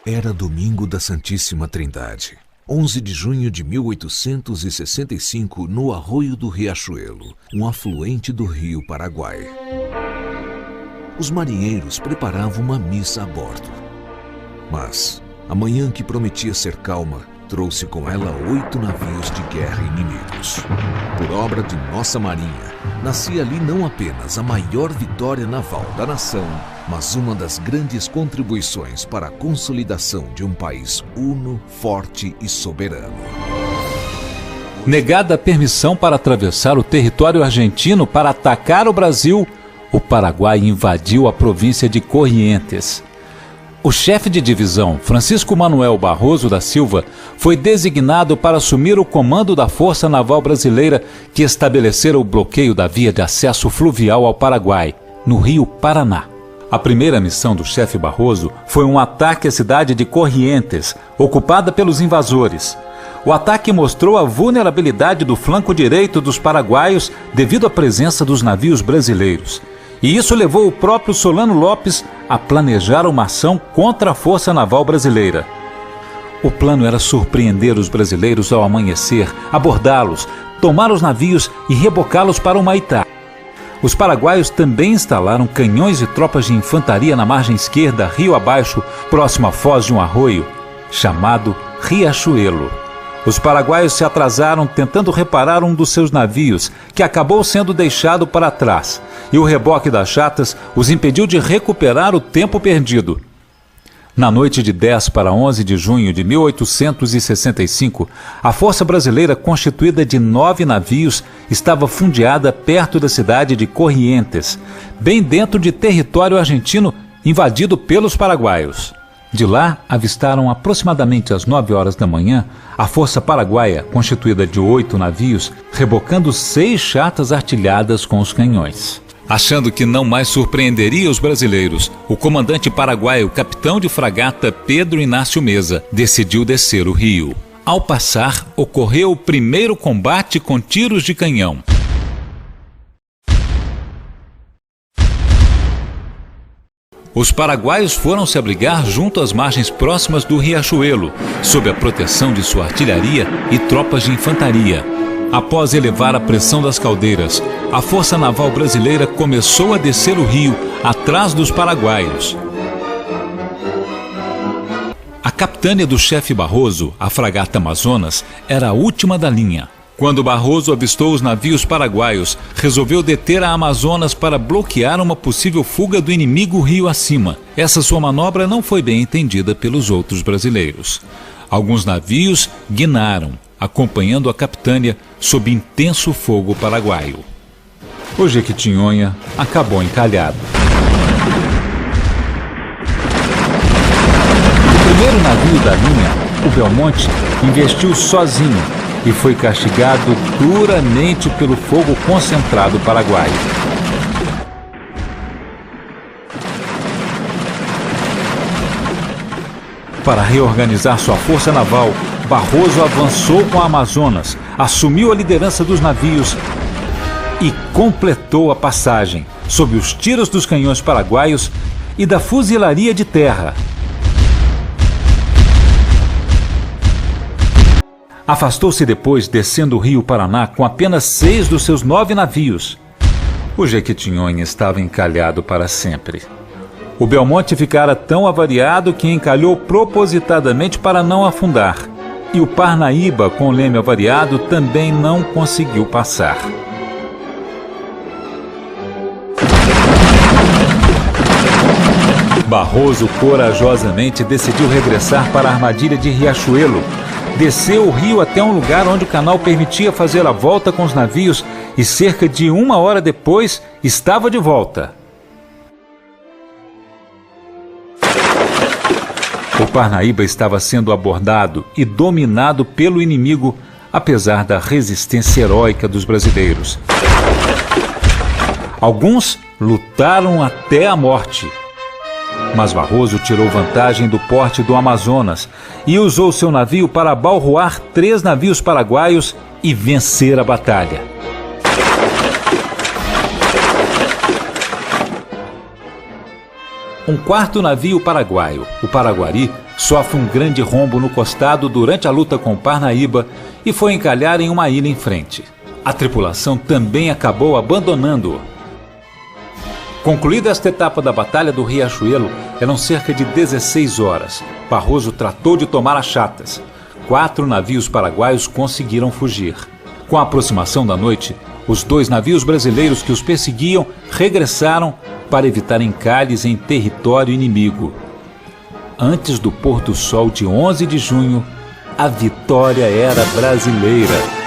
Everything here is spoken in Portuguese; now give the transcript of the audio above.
Era domingo da Santíssima Trindade, 11 de junho de 1865, no Arroio do Riachuelo, um afluente do rio Paraguai. Os marinheiros preparavam uma missa a bordo. Mas a manhã que prometia ser calma trouxe com ela 8 navios de guerra inimigos. Por obra de nossa marinha, nascia ali não apenas a maior vitória naval da nação, mas uma das grandes contribuições para a consolidação de um país uno, forte e soberano. Negada a permissão para atravessar o território argentino para atacar o Brasil, o Paraguai invadiu a província de Corrientes. O chefe de divisão, Francisco Manuel Barroso da Silva, foi designado para assumir o comando da Força Naval Brasileira que estabelecera o bloqueio da via de acesso fluvial ao Paraguai, no rio Paraná. A primeira missão do chefe Barroso foi um ataque à cidade de Corrientes, ocupada pelos invasores. O ataque mostrou a vulnerabilidade do flanco direito dos paraguaios devido à presença dos navios brasileiros. E isso levou o próprio Solano Lopes a planejar uma ação contra a Força Naval Brasileira. O plano era surpreender os brasileiros ao amanhecer, abordá-los, tomar os navios e rebocá-los para o Maitá. Os paraguaios também instalaram canhões e tropas de infantaria na margem esquerda, rio abaixo, próximo à foz de um arroio, chamado Riachuelo. Os paraguaios se atrasaram tentando reparar um dos seus navios, que acabou sendo deixado para trás, e o reboque das chatas os impediu de recuperar o tempo perdido. Na noite de 10 para 11 de junho de 1865, a Força Brasileira, constituída de 9 navios, estava fundeada perto da cidade de Corrientes, bem dentro de território argentino invadido pelos paraguaios. De lá, avistaram aproximadamente às 9 horas da manhã a Força Paraguaia, constituída de 8 navios, rebocando 6 chatas artilhadas com os canhões. Achando que não mais surpreenderia os brasileiros, o comandante paraguaio, capitão de fragata Pedro Inácio Meza, decidiu descer o rio. Ao passar, ocorreu o primeiro combate com tiros de canhão. Os paraguaios foram se abrigar junto às margens próximas do Riachuelo, sob a proteção de sua artilharia e tropas de infantaria. Após elevar a pressão das caldeiras, a Força Naval Brasileira começou a descer o rio atrás dos paraguaios. A capitânia do chefe Barroso, a fragata Amazonas, era a última da linha. Quando Barroso avistou os navios paraguaios, resolveu deter a Amazonas para bloquear uma possível fuga do inimigo rio acima. Essa sua manobra não foi bem entendida pelos outros brasileiros. Alguns navios guinaram, acompanhando a capitânia sob intenso fogo paraguaio. O Jequitinhonha acabou encalhado. O primeiro navio da linha, o Belmonte, investiu sozinho e foi castigado duramente pelo fogo concentrado paraguaio. Para reorganizar sua força naval, Barroso avançou com a Amazonas, assumiu a liderança dos navios e completou a passagem, sob os tiros dos canhões paraguaios e da fuzilaria de terra. Afastou-se depois, descendo o rio Paraná com apenas 6 dos seus 9 navios. O Jequitinhonha estava encalhado para sempre. O Belmonte ficara tão avariado que encalhou propositadamente para não afundar. E o Parnaíba, com o leme avariado, também não conseguiu passar. Barroso corajosamente decidiu regressar para a armadilha de Riachuelo. Desceu o rio até um lugar onde o canal permitia fazer a volta com os navios e cerca de 1 hora depois estava de volta. O Parnaíba estava sendo abordado e dominado pelo inimigo, apesar da resistência heróica dos brasileiros. Alguns lutaram até a morte. Mas Barroso tirou vantagem do porte do Amazonas e usou seu navio para abalroar 3 navios paraguaios e vencer a batalha. Um quarto navio paraguaio, o Paraguari, sofre um grande rombo no costado durante a luta com Parnaíba e foi encalhar em uma ilha em frente. A tripulação também acabou abandonando-o. Concluída esta etapa da Batalha do Riachuelo, eram cerca de 16 horas. Barroso tratou de tomar as chatas. 4 navios paraguaios conseguiram fugir. Com a aproximação da noite, os 2 navios brasileiros que os perseguiam regressaram para evitar encalhes em território inimigo. Antes do pôr do sol de 11 de junho, a vitória era brasileira.